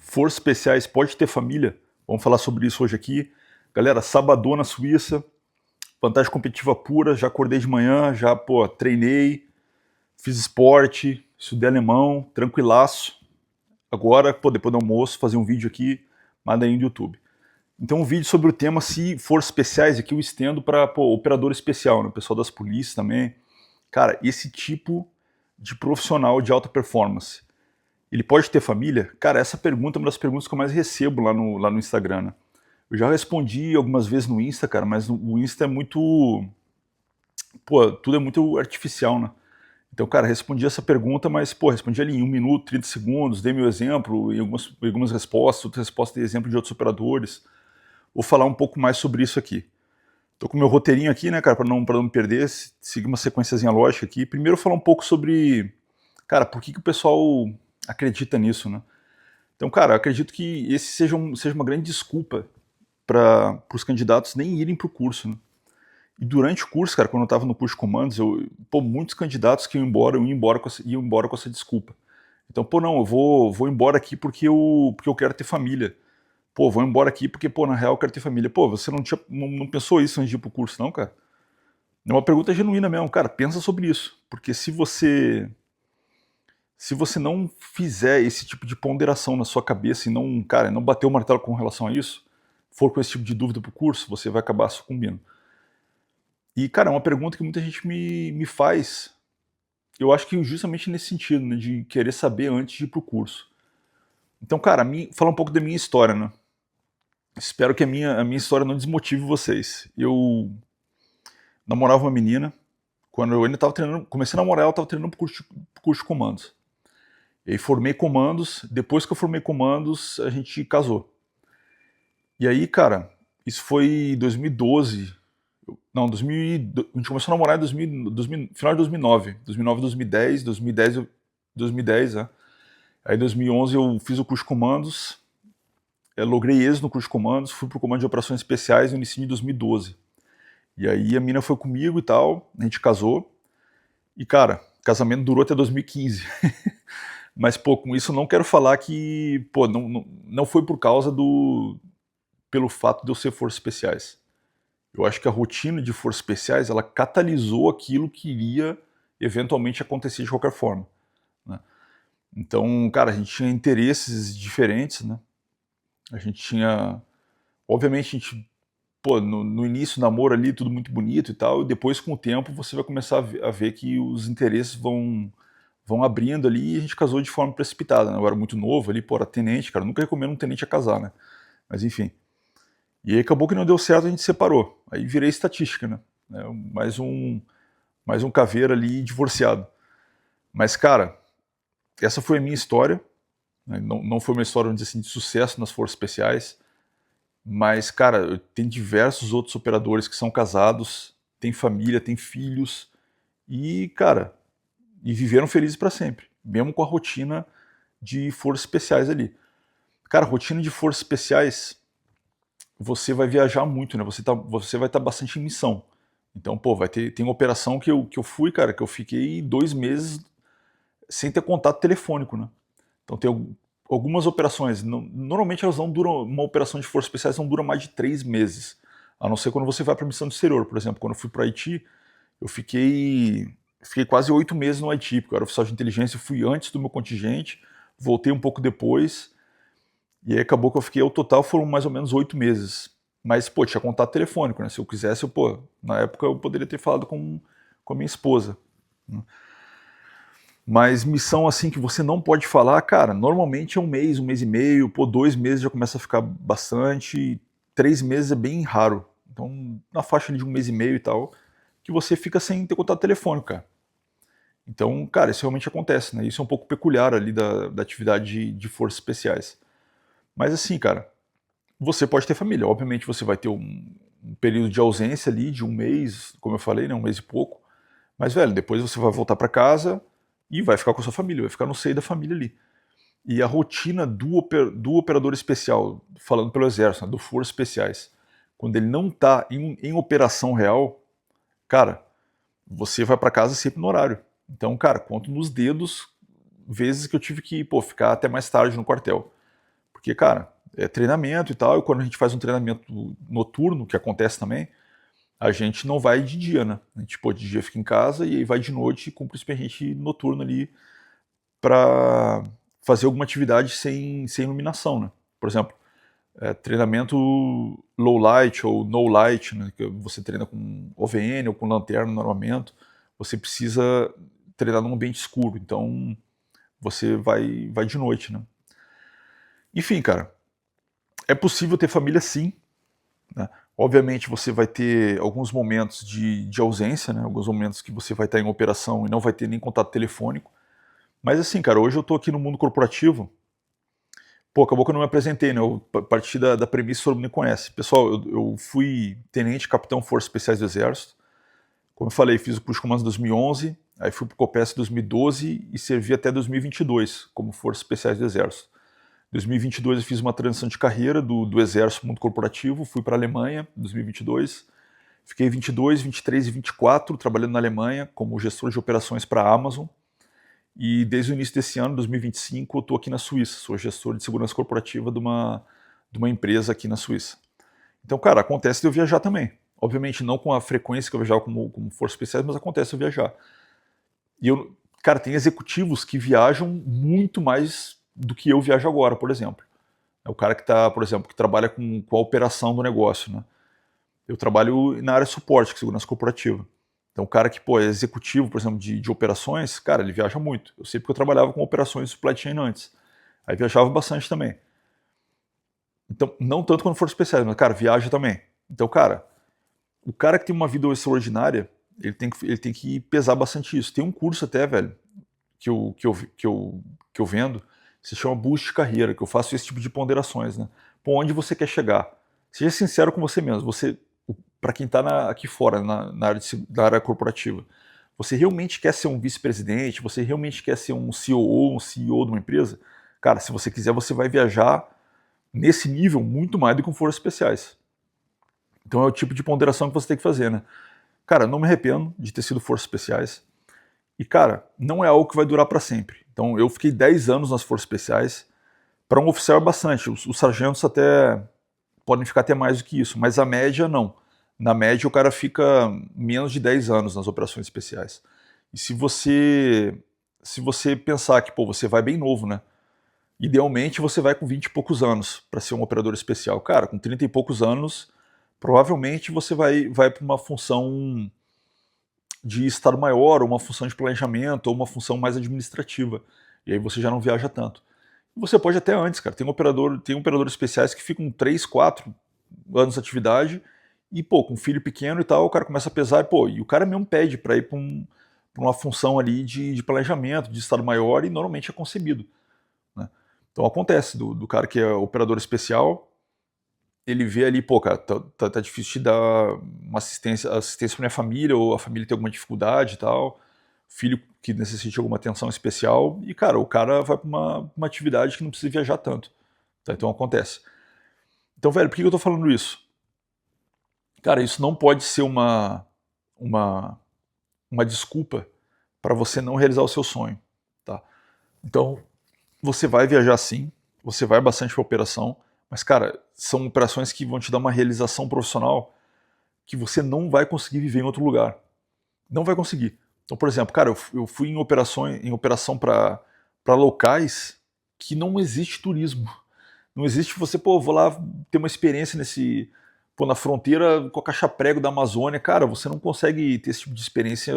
Forças especiais pode ter família? Vamos falar sobre isso hoje aqui. Galera, sabadão na Suíça, vantagem competitiva pura, já acordei de manhã, já, treinei, fiz esporte, estudei alemão, tranquilaço. Agora, depois do almoço, fazer um vídeo aqui, manda aí no YouTube. Então, um vídeo sobre o tema se forças especiais, aqui eu estendo para operador especial, né? O pessoal das polícias também. Cara, esse tipo de profissional de alta performance, ele pode ter família? Cara, essa pergunta é uma das perguntas que eu mais recebo lá no Instagram, né? Eu já respondi algumas vezes no Insta, cara, mas o Insta é muito... tudo é muito artificial, né? Então, cara, respondi essa pergunta, mas, respondi ali em 1 minuto, 30 segundos, dei meu exemplo em algumas respostas, outras respostas dei exemplo de outros operadores. Vou falar um pouco mais sobre isso aqui. Tô com meu roteirinho aqui, né, cara, para não me perder, seguir uma sequenciazinha lógica aqui. Primeiro falar um pouco sobre, cara, por que o pessoal acredita nisso, né? Então, cara, eu acredito que esse seja uma grande desculpa para os candidatos nem irem para o curso, né? E durante o curso, cara, quando eu estava no curso de comandos, muitos candidatos que iam embora com essa desculpa. Então, não, eu vou embora aqui porque eu quero ter família. Vou embora aqui porque, na real eu quero ter família. Você não pensou isso antes de ir pro curso, não, cara? É uma pergunta genuína mesmo, cara, pensa sobre isso. Porque se você não fizer esse tipo de ponderação na sua cabeça e não, cara, não bater o martelo com relação a isso, for com esse tipo de dúvida pro curso, você vai acabar sucumbindo. E, cara, é uma pergunta que muita gente me faz, eu acho que justamente nesse sentido, né, de querer saber antes de ir pro curso. Então, cara, falar um pouco da minha história, né? Espero que a minha história não desmotive vocês. Eu namorava uma menina, quando eu ainda estava treinando, comecei a namorar, ela estava treinando pro curso de comandos. E aí formei comandos, depois que eu formei comandos, a gente casou. E aí, cara, isso foi em 2012, não, 2000, a gente começou a namorar em final de 2009, 2010, 2010, né? Aí em 2011 eu fiz o curso de comandos, logrei êxito no curso de comandos, fui pro comando de operações especiais no início de 2012. E aí a mina foi comigo e tal, a gente casou. E, cara, o casamento durou até 2015. Mas, com isso não quero falar que, não foi por causa pelo fato de eu ser forças especiais. Eu acho que a rotina de forças especiais, ela catalisou aquilo que iria eventualmente acontecer de qualquer forma, né? Então, cara, a gente tinha interesses diferentes, né? A gente tinha... Obviamente, a gente... no início do namoro ali, tudo muito bonito e tal, e depois, com o tempo, você vai começar a ver que os interesses vão abrindo ali, e a gente casou de forma precipitada, né? Eu era muito novo ali, era tenente, cara, eu nunca recomendo um tenente a casar, né? Mas enfim. E aí acabou que não deu certo, a gente separou. Aí virei estatística, né? Mais um caveira ali divorciado. Mas, cara, essa foi a minha história, né? Não foi uma história, vamos dizer assim, de sucesso nas forças especiais. Mas, cara, tem diversos outros operadores que são casados, têm família, têm filhos, e, cara, viveram felizes para sempre, mesmo com a rotina de forças especiais ali. Cara, rotina de forças especiais, você vai viajar muito, né? Você vai estar bastante em missão. Então, tem uma operação que eu fui, cara, que eu fiquei 2 meses sem ter contato telefônico, né? Então tem algumas operações, normalmente elas não duram, uma operação de forças especiais não dura mais de 3 meses. A não ser quando você vai para missão do exterior. Por exemplo, quando eu fui para Haiti, eu fiquei quase 8 meses no Haiti, porque eu era oficial de inteligência, eu fui antes do meu contingente, voltei um pouco depois, e aí acabou que eu fiquei, ao total foram mais ou menos 8 meses. Mas, tinha contato telefônico, né? Se eu quisesse, na época eu poderia ter falado com a minha esposa, né? Mas missão assim que você não pode falar, cara, normalmente é 1 mês e meio, 2 meses já começa a ficar bastante, 3 meses é bem raro. Então, na faixa de 1 mês e meio e tal, que você fica sem ter contato telefônico, cara. Então, cara, isso realmente acontece, né? Isso é um pouco peculiar ali da atividade de forças especiais. Mas assim, cara, você pode ter família. Obviamente você vai ter um período de ausência ali de 1 mês, como eu falei, né? 1 mês e pouco. Mas, velho, depois você vai voltar para casa e vai ficar com a sua família, vai ficar no seio da família ali. E a rotina do operador especial, falando pelo exército, né, do Forças Especiais, quando ele não está em operação real, cara, você vai para casa sempre no horário. Então, cara, conto nos dedos vezes que eu tive que ficar até mais tarde no quartel. Porque, cara, é treinamento e tal, e quando a gente faz um treinamento noturno, que acontece também, a gente não vai de dia, né? A gente, pô, de dia fica em casa e aí vai de noite e cumpre o expediente noturno ali para fazer alguma atividade sem iluminação, né? Por exemplo, treinamento low light ou no light, né? Que você treina com OVN ou com lanterna no armamento, você precisa treinar num ambiente escuro, então você vai de noite, né? Enfim, cara, é possível ter família sim, né? Obviamente você vai ter alguns momentos de ausência, né? Alguns momentos que você vai estar em operação e não vai ter nem contato telefônico. Mas assim, cara, hoje eu tô aqui no mundo corporativo. Pô, acabou que eu não me apresentei, né? Eu parti da premissa que todo mundo me conhece. Pessoal, eu fui tenente capitão Forças Especiais do Exército. Como eu falei, fiz o curso de comando em 2011, aí fui pro COPES em 2012 e servi até 2022 como Forças Especiais do Exército. Em 2022 eu fiz uma transição de carreira do Exército para o mundo corporativo, fui para a Alemanha em 2022. Fiquei 22, 23 e 24 trabalhando na Alemanha como gestor de operações para a Amazon. E desde o início desse ano, 2025, eu estou aqui na Suíça. Sou gestor de segurança corporativa de uma empresa aqui na Suíça. Então, cara, acontece de eu viajar também. Obviamente, não com a frequência que eu viajava como Força Especiais, mas acontece de eu viajar. E eu, cara, tem executivos que viajam muito mais do que eu viajo agora, por exemplo. É o cara que está, por exemplo, que trabalha com a operação do negócio, né? Eu trabalho na área de suporte, que é segurança corporativa. Então, o cara que, pô, é executivo, por exemplo, de operações, cara, ele viaja muito. Eu sei porque eu trabalhava com operações de supply chain antes. Aí viajava bastante também. Então, não tanto quando for especiais, mas, cara, viaja também. Então, cara, o cara que tem uma vida extraordinária, ele tem que pesar bastante isso. Tem um curso até, velho, que eu vendo, se chama Boost de Carreira, que eu faço esse tipo de ponderações, né? Pô, onde você quer chegar? Seja sincero com você mesmo. Para quem está aqui fora, na área corporativa, você realmente quer ser um vice-presidente? Você realmente quer ser um COO, um CEO de uma empresa? Cara, se você quiser, você vai viajar nesse nível muito mais do que com forças especiais. Então é o tipo de ponderação que você tem que fazer, né? Cara, não me arrependo de ter sido forças especiais. E, cara, não é algo que vai durar para sempre. Então eu fiquei 10 anos nas forças especiais. Para um oficial é bastante. Os sargentos até podem ficar até mais do que isso, mas a média não. Na média o cara fica menos de 10 anos nas operações especiais. E se você pensar que, pô, você vai bem novo, né? Idealmente você vai com 20 e poucos anos para ser um operador especial. Cara, com 30 e poucos anos, provavelmente você vai para uma função de estado-maior, ou uma função de planejamento, ou uma função mais administrativa. E aí você já não viaja tanto. Você pode até antes, cara. Tem operadores especiais que ficam 3, 4 anos de atividade e, pô, com filho pequeno e tal, o cara começa a pesar e o cara mesmo pede para ir pra uma função ali de planejamento, de estado maior e normalmente é concebido, né? Então acontece do cara que é operador especial, ele vê ali, pô, cara, tá difícil de dar uma assistência pra minha família, ou a família tem alguma dificuldade e tal, filho que necessite alguma atenção especial, e, cara, o cara vai pra uma atividade que não precisa viajar tanto, tá? Então acontece. Então, velho, por que eu tô falando isso? Cara, isso não pode ser uma, uma desculpa para você não realizar o seu sonho, tá? Então, você vai viajar sim, você vai bastante pra operação, mas, cara, são operações que vão te dar uma realização profissional que você não vai conseguir viver em outro lugar. Não vai conseguir. Então, por exemplo, cara, eu fui em operação para locais que não existe turismo. Não existe você, pô, vou lá ter uma experiência na fronteira com a caixa-prego da Amazônia. Cara, você não consegue ter esse tipo de experiência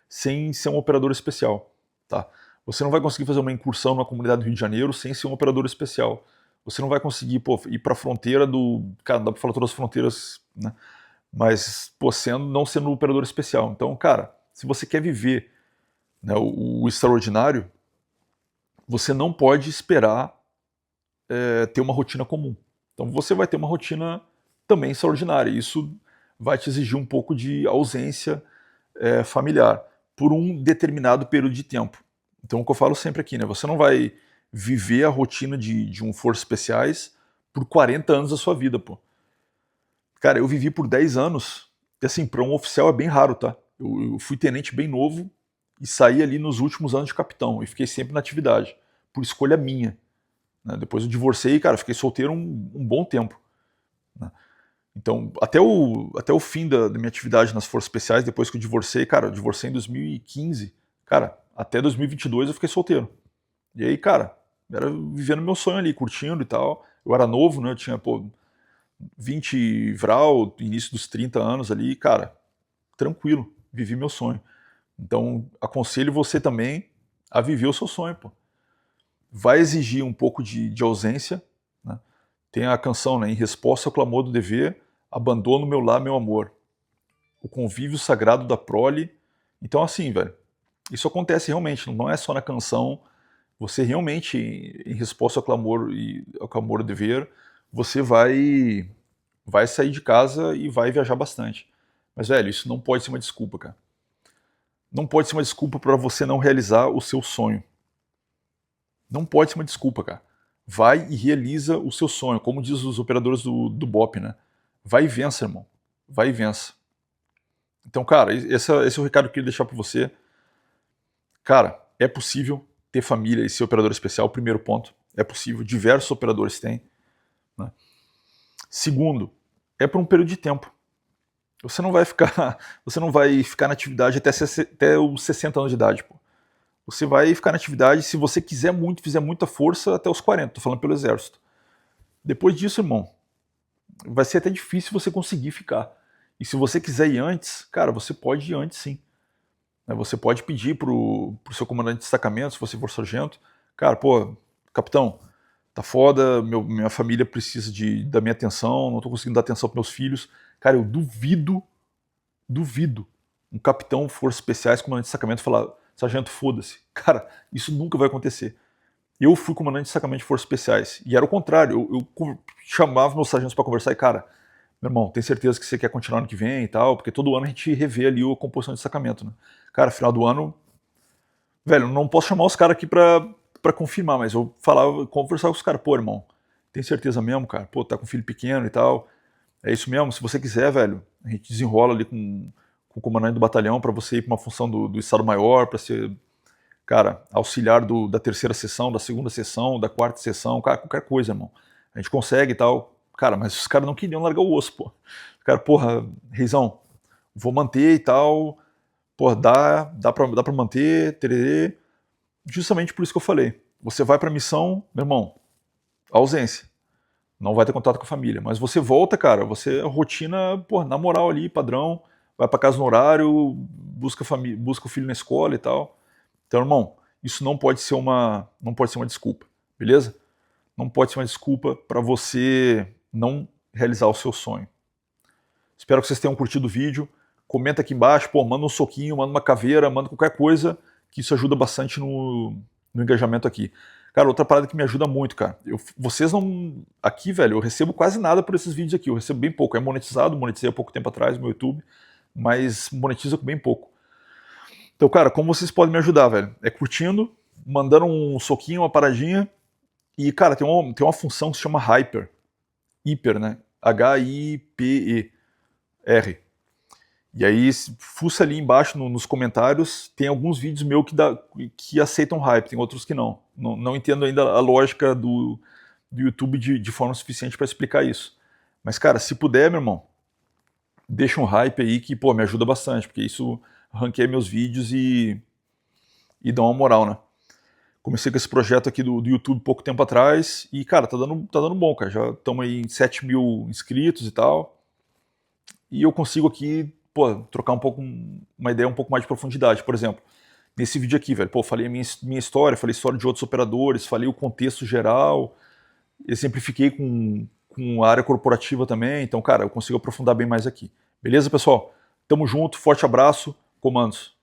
sem ser um operador especial, tá? Você não vai conseguir fazer uma incursão na comunidade do Rio de Janeiro sem ser um operador especial. Você não vai conseguir, pô, ir para a fronteira cara, dá para falar todas as fronteiras, né? Mas, pô, não sendo um operador especial. Então, cara, se você quer viver, né, o extraordinário, você não pode esperar ter uma rotina comum. Então você vai ter uma rotina também extraordinária. Isso vai te exigir um pouco de ausência familiar por um determinado período de tempo. Então, o que eu falo sempre aqui, né? Você não vai viver a rotina de um Forças Especiais por 40 anos da sua vida, pô. Cara, eu vivi por 10 anos, e assim, para um oficial é bem raro, tá? Eu fui tenente bem novo e saí ali nos últimos anos de capitão, e fiquei sempre na atividade, por escolha minha, né? Depois eu divorciei, cara, fiquei solteiro um bom tempo, né? Então, até o fim da minha atividade nas Forças Especiais, depois que eu divorciei, cara, eu divorciei em 2015, cara, até 2022 eu fiquei solteiro. E aí, cara, era vivendo meu sonho ali, curtindo e tal. Eu era novo, né? Eu tinha, pô, 20 vral, início dos 30 anos ali, cara, tranquilo, vivi meu sonho. Então, aconselho você também a viver o seu sonho, pô. Vai exigir um pouco de ausência, né? Tem a canção, né? Em resposta ao clamor do dever, abandono meu lar, meu amor. O convívio sagrado da prole. Então, assim, velho, isso acontece realmente, não é só na canção. Você realmente, em resposta ao clamor do dever, você vai sair de casa e vai viajar bastante. Mas, velho, isso não pode ser uma desculpa, cara. Não pode ser uma desculpa para você não realizar o seu sonho. Não pode ser uma desculpa, cara. Vai e realiza o seu sonho, como diz os operadores do BOP, né? Vai e vença, irmão. Vai e vença. Então, cara, esse é o recado que eu queria deixar para você. Cara, é possível ter família e ser operador especial, primeiro ponto. É possível, diversos operadores têm, né? Segundo, é por um período de tempo. Você não vai ficar, você não vai ficar na atividade até os 60 anos de idade, pô. Você vai ficar na atividade, se você quiser muito, fizer muita força, até os 40, tô falando pelo exército. Depois disso, irmão, vai ser até difícil você conseguir ficar. E se você quiser ir antes, cara, você pode ir antes sim. Você pode pedir pro seu comandante de destacamento, se você for sargento, cara, pô, capitão, tá foda, minha família precisa da minha atenção, não tô conseguindo dar atenção pros meus filhos. Cara, eu duvido um capitão Forças Especiais, comandante de destacamento, falar, sargento, foda-se. Cara, isso nunca vai acontecer. Eu fui comandante de destacamento de Forças Especiais, e era o contrário, eu chamava meus sargentos para conversar e, cara, meu irmão, tem certeza que você quer continuar ano que vem e tal, porque todo ano a gente revê ali a composição de destacamento, né? Cara, final do ano, velho, eu não posso chamar os caras aqui pra confirmar, mas eu falava, conversava com os caras, pô, irmão, tem certeza mesmo, cara? Pô, tá com filho pequeno e tal, é isso mesmo? Se você quiser, velho, a gente desenrola ali com o comandante do batalhão pra você ir pra uma função do Estado-Maior, pra ser, cara, auxiliar da terceira sessão, da segunda sessão, da quarta sessão, cara, qualquer coisa, irmão. A gente consegue e tal. Cara, mas os caras não queriam largar o osso, pô. Cara, porra, Reizão, vou manter e tal, porra, dá pra manter, tererê. Justamente por isso que eu falei. Você vai pra missão, meu irmão, ausência. Não vai ter contato com a família. Mas você volta, cara, você rotina, porra, na moral ali, padrão, vai pra casa no horário, busca o filho na escola e tal. Então, irmão, isso não pode ser uma desculpa, beleza? Não pode ser uma desculpa para você não realizar o seu sonho. Espero que vocês tenham curtido o vídeo. Comenta aqui embaixo, pô, manda um soquinho, manda uma caveira, manda qualquer coisa, que isso ajuda bastante no engajamento aqui. Cara, outra parada que me ajuda muito, cara. Vocês não. Aqui, velho, eu recebo quase nada por esses vídeos aqui. Eu recebo bem pouco. É monetizado, monetizei há pouco tempo atrás no meu YouTube, mas monetiza com bem pouco. Então, cara, como vocês podem me ajudar, velho? É curtindo, mandando um soquinho, uma paradinha. E, cara, tem uma função que se chama Hyper. Hyper, né? Hyper. E aí, fuça ali embaixo nos comentários, tem alguns vídeos meus que aceitam hype, tem outros que não. Não entendo ainda a lógica do YouTube de forma suficiente para explicar isso. Mas, cara, se puder, meu irmão, deixa um hype aí que, pô, me ajuda bastante, porque isso ranqueia meus vídeos e dá uma moral, né? Comecei com esse projeto aqui do YouTube pouco tempo atrás e, cara, tá dando bom, cara. Já estamos aí em 7 mil inscritos e tal. E eu consigo aqui, pô, trocar uma ideia um pouco mais de profundidade. Por exemplo, nesse vídeo aqui, velho, pô, falei a minha história, falei a história de outros operadores, falei o contexto geral, exemplifiquei com a área corporativa também. Então, cara, eu consigo aprofundar bem mais aqui. Beleza, pessoal? Tamo junto, forte abraço, comandos.